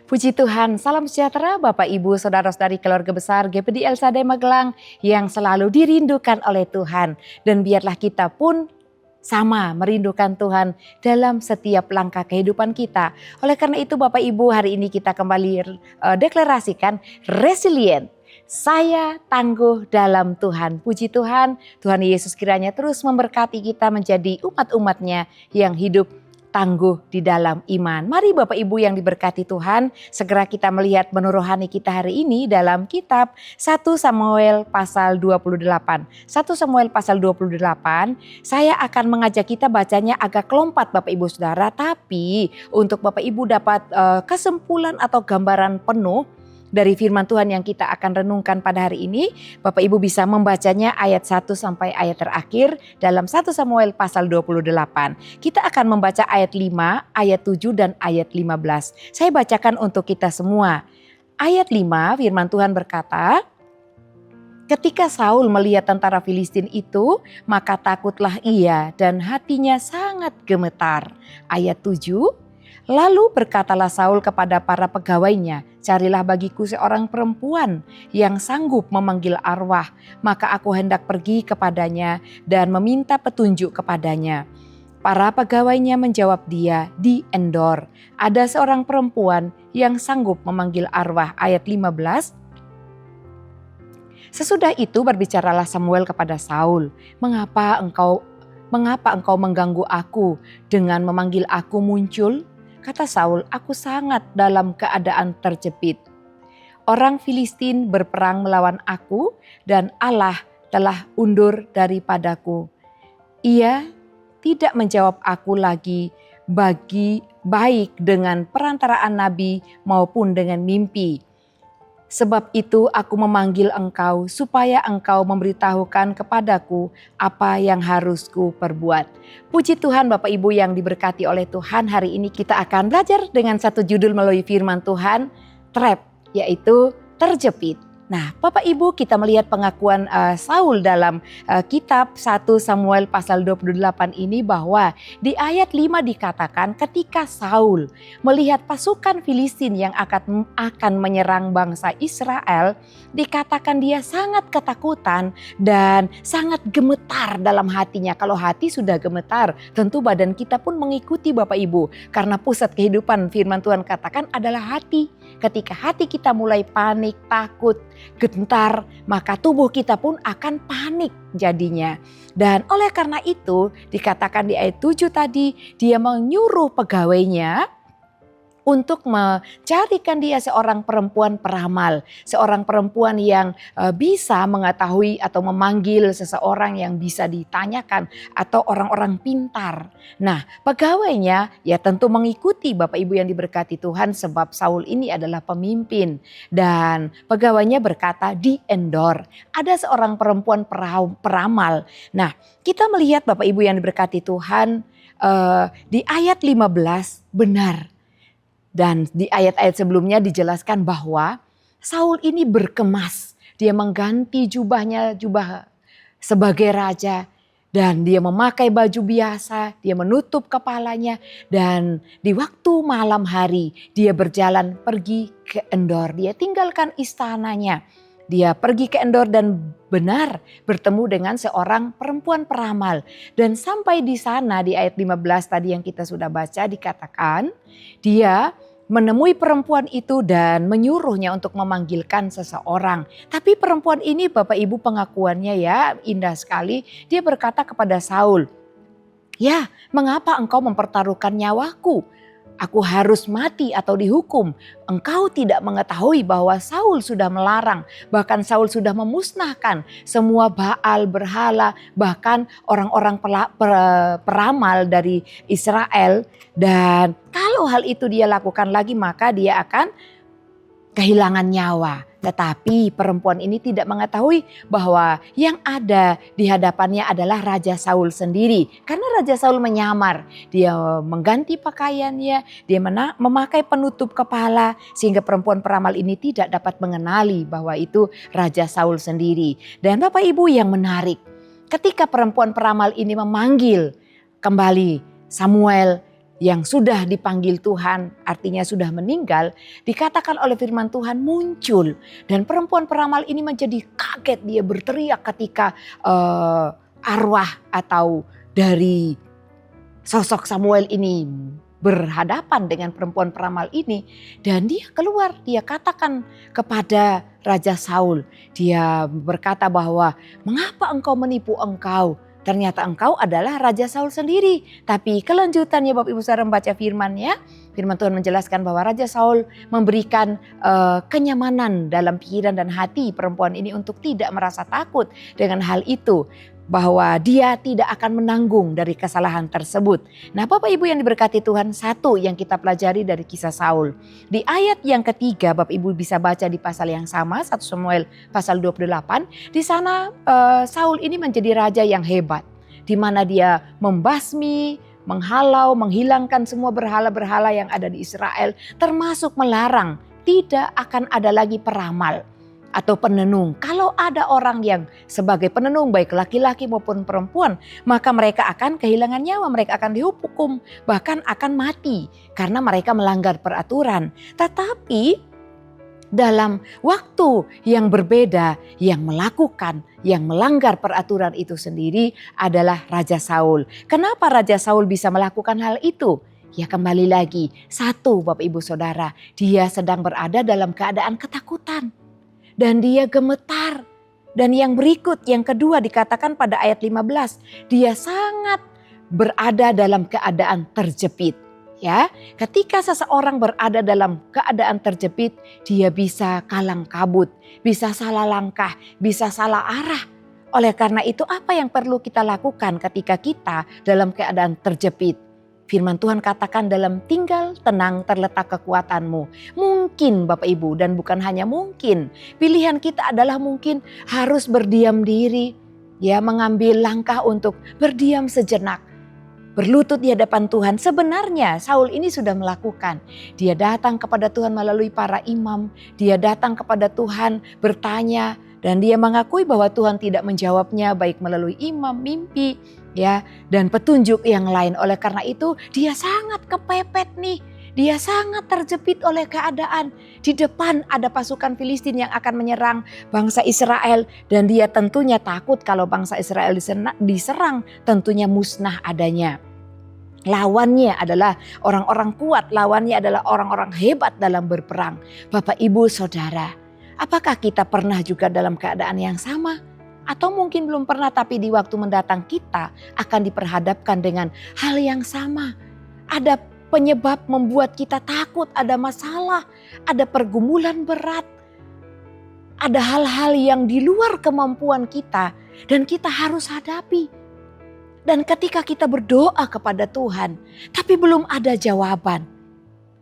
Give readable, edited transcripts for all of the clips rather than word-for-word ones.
Puji Tuhan, salam sejahtera Bapak Ibu Saudara-saudari keluarga besar GPD El Shaddai Magelang yang selalu dirindukan oleh Tuhan. Dan biarlah kita pun sama merindukan Tuhan dalam setiap langkah kehidupan kita. Oleh karena itu Bapak Ibu, hari ini kita kembali deklarasikan resilient. Saya tangguh dalam Tuhan. Puji Tuhan, Tuhan Yesus kiranya terus memberkati kita menjadi umat-umatnya yang hidup tangguh di dalam iman. Mari Bapak Ibu yang diberkati Tuhan, segera kita melihat menu rohani kita hari ini dalam kitab 1 Samuel pasal 28. 1 Samuel pasal 28, saya akan mengajak kita bacanya agak lompat Bapak Ibu Saudara, tapi untuk Bapak Ibu dapat kesimpulan atau gambaran penuh dari firman Tuhan yang kita akan renungkan pada hari ini, Bapak Ibu bisa membacanya ayat 1 sampai ayat terakhir dalam 1 Samuel pasal 28. Kita akan membaca ayat 5, ayat 7 dan ayat 15. Saya bacakan untuk kita semua. Ayat 5 firman Tuhan berkata, ketika Saul melihat tentara Filistin itu, maka takutlah ia dan hatinya sangat gemetar. Ayat 7, lalu berkatalah Saul kepada para pegawainya, carilah bagiku seorang perempuan yang sanggup memanggil arwah, maka aku hendak pergi kepadanya dan meminta petunjuk kepadanya. Para pegawainya menjawab dia, di Endor ada seorang perempuan yang sanggup memanggil arwah. Ayat 15. Sesudah itu berbicaralah Samuel kepada Saul, mengapa engkau mengganggu aku dengan memanggil aku muncul? Kata Saul, aku sangat dalam keadaan terjepit. Orang Filistin berperang melawan aku dan Allah telah undur daripadaku. Ia tidak menjawab aku lagi baik dengan perantaraan nabi maupun dengan mimpi. Sebab itu aku memanggil engkau supaya engkau memberitahukan kepadaku apa yang harus ku perbuat. Puji Tuhan Bapak Ibu yang diberkati oleh Tuhan, hari ini kita akan belajar dengan satu judul melalui firman Tuhan, trap, yaitu terjepit. Nah Bapak Ibu, kita melihat pengakuan Saul dalam kitab 1 Samuel pasal 28 ini, bahwa di ayat 5 dikatakan ketika Saul melihat pasukan Filistin yang akan menyerang bangsa Israel, dikatakan dia sangat ketakutan dan sangat gemetar dalam hatinya. Kalau hati sudah gemetar, tentu badan kita pun mengikuti Bapak Ibu, karena pusat kehidupan firman Tuhan katakan adalah hati. Ketika hati kita mulai panik, takut, gentar, maka tubuh kita pun akan panik jadinya. Dan oleh karena itu dikatakan di ayat 7 tadi, dia menyuruh pegawainya untuk mencarikan dia seorang perempuan peramal. Seorang perempuan yang bisa mengetahui atau memanggil seseorang yang bisa ditanyakan atau orang-orang pintar. Nah pegawainya ya tentu mengikuti Bapak Ibu yang diberkati Tuhan, sebab Saul ini adalah pemimpin. Dan pegawainya berkata, di Endor ada seorang perempuan peramal. Nah kita melihat Bapak Ibu yang diberkati Tuhan, di ayat 15 benar. Dan di ayat-ayat sebelumnya dijelaskan bahwa Saul ini berkemas. Dia mengganti jubah sebagai raja. Dan dia memakai baju biasa, dia menutup kepalanya. Dan di waktu malam hari dia berjalan pergi ke Endor. Dia tinggalkan istananya. Dia pergi ke Endor dan benar bertemu dengan seorang perempuan peramal. Dan sampai di sana di ayat 15 tadi yang kita sudah baca dikatakan, dia menemui perempuan itu dan menyuruhnya untuk memanggilkan seseorang. Tapi perempuan ini Bapak Ibu pengakuannya ya indah sekali. Dia berkata kepada Saul, ya mengapa engkau mempertaruhkan nyawaku? Aku harus mati atau dihukum. Engkau tidak mengetahui bahwa Saul sudah melarang, bahkan Saul sudah memusnahkan semua Baal, berhala, bahkan orang-orang peramal dari Israel. Dan kalau hal itu dia lakukan lagi, maka dia akan kehilangan nyawa. Tetapi perempuan ini tidak mengetahui bahwa yang ada di hadapannya adalah Raja Saul sendiri. Karena Raja Saul menyamar, dia mengganti pakaiannya, dia memakai penutup kepala, sehingga perempuan peramal ini tidak dapat mengenali bahwa itu Raja Saul sendiri. Dan Bapak Ibu yang menarik, ketika perempuan peramal ini memanggil kembali Samuel, yang sudah dipanggil Tuhan, artinya sudah meninggal, dikatakan oleh firman Tuhan muncul. Dan perempuan peramal ini menjadi kaget, dia berteriak ketika arwah atau dari sosok Samuel ini berhadapan dengan perempuan peramal ini. Dan dia keluar, dia katakan kepada Raja Saul, dia berkata bahwa mengapa engkau menipu engkau? Ternyata engkau adalah Raja Saul sendiri. Tapi kelanjutannya Bapak Ibu Saudara membaca firman-Nya, firman Tuhan menjelaskan bahwa Raja Saul memberikan kenyamanan dalam pikiran dan hati perempuan ini untuk tidak merasa takut dengan hal itu, bahwa dia tidak akan menanggung dari kesalahan tersebut. Nah Bapak Ibu yang diberkati Tuhan, satu yang kita pelajari dari kisah Saul. Di ayat yang ketiga Bapak Ibu bisa baca di pasal yang sama, 1 Samuel pasal 28. Di sana Saul ini menjadi raja yang hebat, di mana dia membasmi, menghalau, menghilangkan semua berhala-berhala yang ada di Israel, termasuk melarang tidak akan ada lagi peramal atau penenung. Kalau ada orang yang sebagai penenung, baik laki-laki maupun perempuan, maka mereka akan kehilangan nyawa, mereka akan dihukum, bahkan akan mati karena mereka melanggar peraturan. Tetapi dalam waktu yang berbeda, yang melakukan, yang melanggar peraturan itu sendiri adalah Raja Saul. Kenapa Raja Saul bisa melakukan hal itu? Ya kembali lagi, satu Bapak Ibu Saudara, dia sedang berada dalam keadaan ketakutan. Dan dia gemetar. Dan yang berikut, yang kedua dikatakan pada ayat 15. Dia sangat berada dalam keadaan terjepit. Ya, ketika seseorang berada dalam keadaan terjepit, dia bisa kalang kabut, bisa salah langkah, bisa salah arah. Oleh karena itu apa yang perlu kita lakukan ketika kita dalam keadaan terjepit? Firman Tuhan katakan dalam tinggal tenang terletak kekuatanmu. Mungkin Bapak Ibu, dan bukan hanya mungkin, pilihan kita adalah mungkin harus berdiam diri, ya, mengambil langkah untuk berdiam sejenak, berlutut di hadapan Tuhan. Sebenarnya Saul ini sudah melakukan. Dia datang kepada Tuhan melalui para imam, dia datang kepada Tuhan bertanya, dan dia mengakui bahwa Tuhan tidak menjawabnya baik melalui imam, mimpi, ya, dan petunjuk yang lain. Oleh karena itu dia sangat kepepet nih. Dia sangat terjepit oleh keadaan. Di depan ada pasukan Filistin yang akan menyerang bangsa Israel. Dan dia tentunya takut kalau bangsa Israel diserang, tentunya musnah adanya. Lawannya adalah orang-orang kuat, lawannya adalah orang-orang hebat dalam berperang. Bapak Ibu Saudara, apakah kita pernah juga dalam keadaan yang sama? Atau mungkin belum pernah, tapi di waktu mendatang kita akan diperhadapkan dengan hal yang sama. Ada penyebab membuat kita takut, ada masalah, ada pergumulan berat. Ada hal-hal yang di luar kemampuan kita dan kita harus hadapi. Dan ketika kita berdoa kepada Tuhan, tapi belum ada jawaban,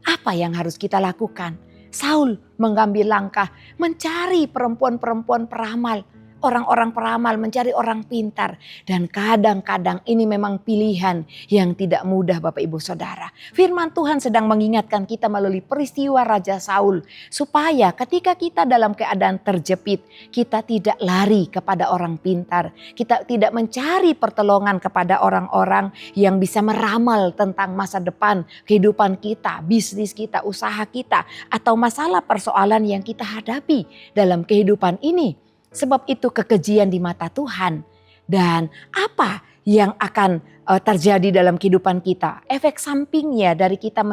apa yang harus kita lakukan? Saul mengambil langkah mencari perempuan-perempuan peramal. Orang-orang peramal mencari orang pintar. Dan kadang-kadang ini memang pilihan yang tidak mudah Bapak Ibu Saudara. Firman Tuhan sedang mengingatkan kita melalui peristiwa Raja Saul. Supaya ketika kita dalam keadaan terjepit, kita tidak lari kepada orang pintar. Kita tidak mencari pertolongan kepada orang-orang yang bisa meramal tentang masa depan, kehidupan kita, bisnis kita, usaha kita. Atau masalah persoalan yang kita hadapi dalam kehidupan ini. Sebab itu kekejian di mata Tuhan. Dan apa yang akan terjadi dalam kehidupan kita? Efek sampingnya dari kita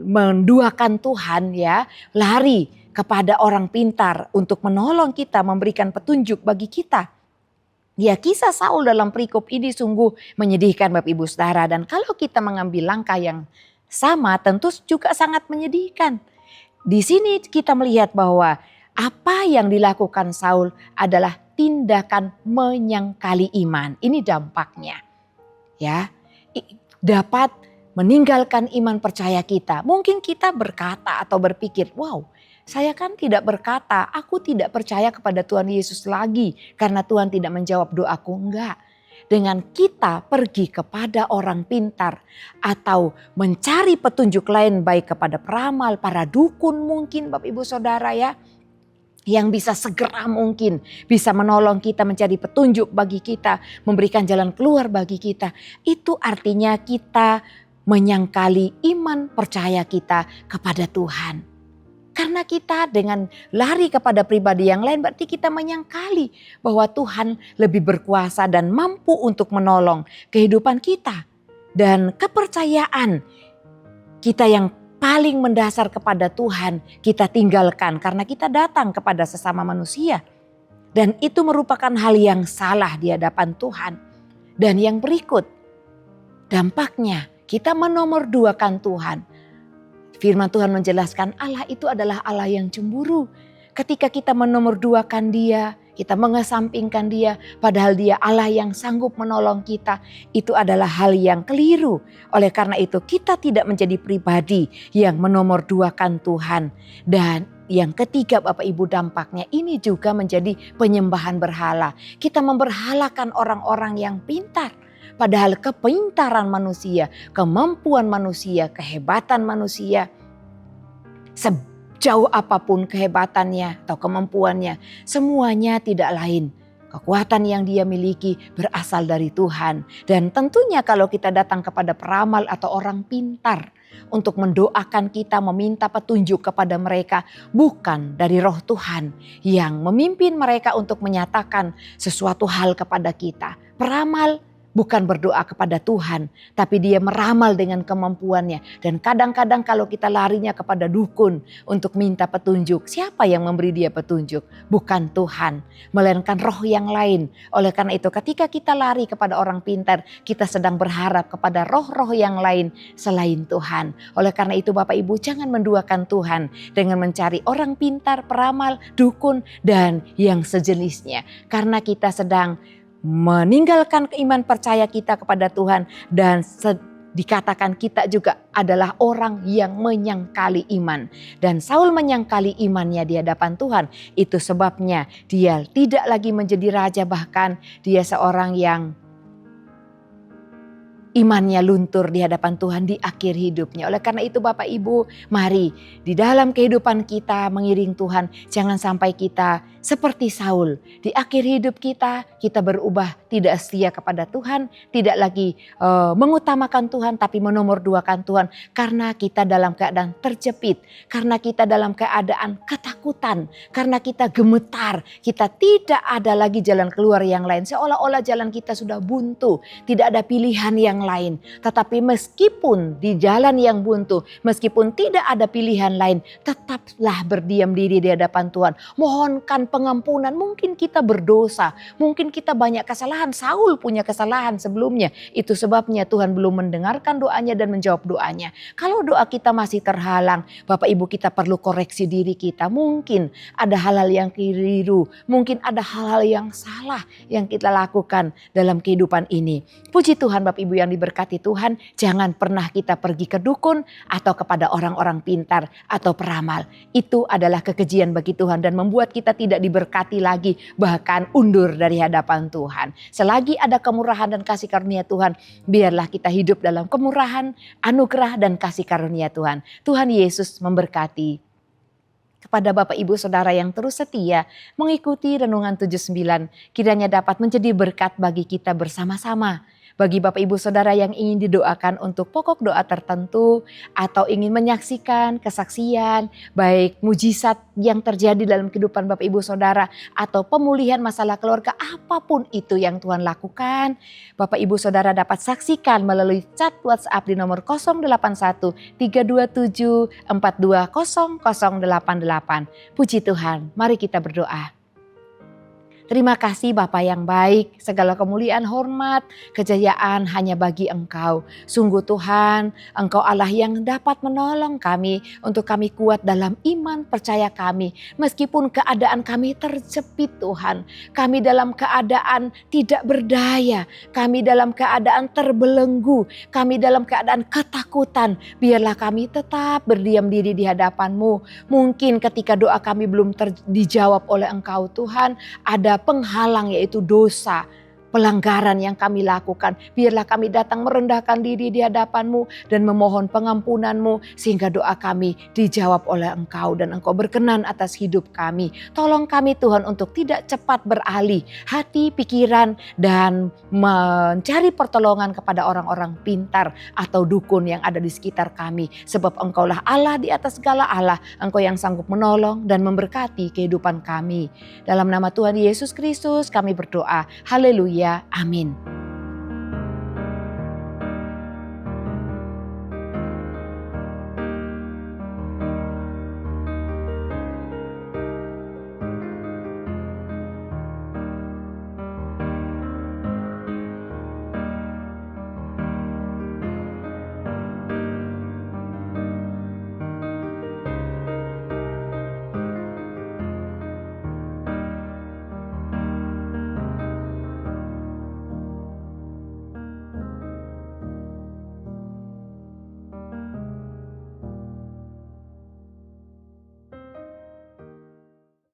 menduakan Tuhan, ya, lari kepada orang pintar untuk menolong kita, memberikan petunjuk bagi kita. Ya, kisah Saul dalam perikop ini sungguh menyedihkan Bapak Ibu Saudara. Dan kalau kita mengambil langkah yang sama tentu juga sangat menyedihkan. Di sini kita melihat bahwa apa yang dilakukan Saul adalah tindakan menyangkali iman. Ini dampaknya. Ya, dapat meninggalkan iman percaya kita. Mungkin kita berkata atau berpikir, wow, saya kan tidak berkata, aku tidak percaya kepada Tuhan Yesus lagi karena Tuhan tidak menjawab doaku. Enggak. Dengan kita pergi kepada orang pintar atau mencari petunjuk lain baik kepada peramal, para dukun mungkin Bapak Ibu Saudara, ya. yang bisa segera mungkin bisa menolong kita, mencari petunjuk bagi kita, memberikan jalan keluar bagi kita. Itu artinya kita menyangkali iman percaya kita kepada Tuhan. Karena kita dengan lari kepada pribadi yang lain berarti kita menyangkali bahwa Tuhan lebih berkuasa dan mampu untuk menolong kehidupan kita. Dan kepercayaan kita yang paling mendasar kepada Tuhan kita tinggalkan karena kita datang kepada sesama manusia. Dan itu merupakan hal yang salah di hadapan Tuhan. Dan yang berikut, dampaknya kita menomorduakan Tuhan. Firman Tuhan menjelaskan Allah itu adalah Allah yang cemburu. Ketika kita menomorduakan Dia, kita mengesampingkan Dia, padahal Dia Allah yang sanggup menolong kita, itu adalah hal yang keliru. Oleh karena itu kita tidak menjadi pribadi yang menomorduakan Tuhan. Dan yang ketiga Bapak Ibu, dampaknya ini juga menjadi penyembahan berhala. Kita memberhalakan orang-orang yang pintar. Padahal kepintaran manusia, kemampuan manusia, kehebatan manusia, sejauh apapun kehebatannya atau kemampuannya, semuanya tidak lain. Kekuatan yang dia miliki berasal dari Tuhan. Dan tentunya kalau kita datang kepada peramal atau orang pintar untuk mendoakan kita, meminta petunjuk kepada mereka, bukan dari Roh Tuhan yang memimpin mereka untuk menyatakan sesuatu hal kepada kita. Peramal bukan berdoa kepada Tuhan, tapi dia meramal dengan kemampuannya. Dan kadang-kadang kalau kita larinya kepada dukun untuk minta petunjuk, siapa yang memberi dia petunjuk? Bukan Tuhan, melainkan roh yang lain. Oleh karena itu ketika kita lari kepada orang pintar, kita sedang berharap kepada roh-roh yang lain selain Tuhan. Oleh karena itu Bapak Ibu, jangan menduakan Tuhan dengan mencari orang pintar, peramal, dukun, dan yang sejenisnya. Karena kita sedang meninggalkan keiman percaya kita kepada Tuhan dan dikatakan kita juga adalah orang yang menyangkali iman. Dan Saul menyangkali imannya di hadapan Tuhan. Itu sebabnya dia tidak lagi menjadi raja, bahkan dia seorang yang imannya luntur di hadapan Tuhan di akhir hidupnya. Oleh karena itu Bapak Ibu, mari di dalam kehidupan kita mengiring Tuhan, jangan sampai kita seperti Saul. Di akhir hidup kita berubah tidak setia kepada Tuhan, tidak lagi mengutamakan Tuhan tapi menomorduakan Tuhan. Karena kita dalam keadaan terjepit, karena kita dalam keadaan ketakutan, karena kita gemetar, kita tidak ada lagi jalan keluar yang lain. Seolah-olah jalan kita sudah buntu, tidak ada pilihan yang lain. Tetapi meskipun di jalan yang buntu, meskipun tidak ada pilihan lain, tetaplah berdiam diri di hadapan Tuhan. Mohonkan pengampunan. Mungkin kita berdosa, mungkin kita banyak kesalahan. Saul punya kesalahan sebelumnya. Itu sebabnya Tuhan belum mendengarkan doanya dan menjawab doanya. Kalau doa kita masih terhalang, Bapak Ibu, kita perlu koreksi diri kita. Mungkin ada hal-hal yang keliru, mungkin ada hal-hal yang salah yang kita lakukan dalam kehidupan ini. Puji Tuhan Bapak Ibu yang diberkati Tuhan, jangan pernah kita pergi ke dukun atau kepada orang-orang pintar atau peramal. Itu adalah kekejian bagi Tuhan dan membuat kita tidak diberkati lagi, bahkan undur dari hadapan Tuhan. Selagi ada kemurahan dan kasih karunia Tuhan, biarlah kita hidup dalam kemurahan, anugerah dan kasih karunia Tuhan. Tuhan Yesus memberkati. Kepada Bapak Ibu Saudara yang terus setia mengikuti Renungan 79, kiranya dapat menjadi berkat bagi kita bersama-sama. Bagi Bapak Ibu Saudara yang ingin didoakan untuk pokok doa tertentu atau ingin menyaksikan kesaksian, baik mujizat yang terjadi dalam kehidupan Bapak Ibu Saudara atau pemulihan masalah keluarga, apapun itu yang Tuhan lakukan, Bapak Ibu Saudara dapat saksikan melalui chat WhatsApp di nomor 081 327 420088. Puji Tuhan, mari kita berdoa. Terima kasih Bapa yang baik, segala kemuliaan, hormat, kejayaan hanya bagi Engkau. Sungguh Tuhan, Engkau Allah yang dapat menolong kami untuk kami kuat dalam iman percaya kami. Meskipun keadaan kami terjepit Tuhan, kami dalam keadaan tidak berdaya, kami dalam keadaan terbelenggu, kami dalam keadaan ketakutan. Biarlah kami tetap berdiam diri di hadapan-Mu. Mungkin ketika doa kami belum dijawab oleh Engkau Tuhan, ada penghalang yaitu dosa, pelanggaran yang kami lakukan. Biarlah kami datang merendahkan diri di hadapan-Mu dan memohon pengampunan-Mu sehingga doa kami dijawab oleh Engkau dan Engkau berkenan atas hidup kami. Tolong kami Tuhan untuk tidak cepat beralih hati, pikiran dan mencari pertolongan kepada orang-orang pintar atau dukun yang ada di sekitar kami. Sebab Engkaulah Allah di atas segala Allah. Engkau yang sanggup menolong dan memberkati kehidupan kami. Dalam nama Tuhan Yesus Kristus kami berdoa. Haleluya. Amin.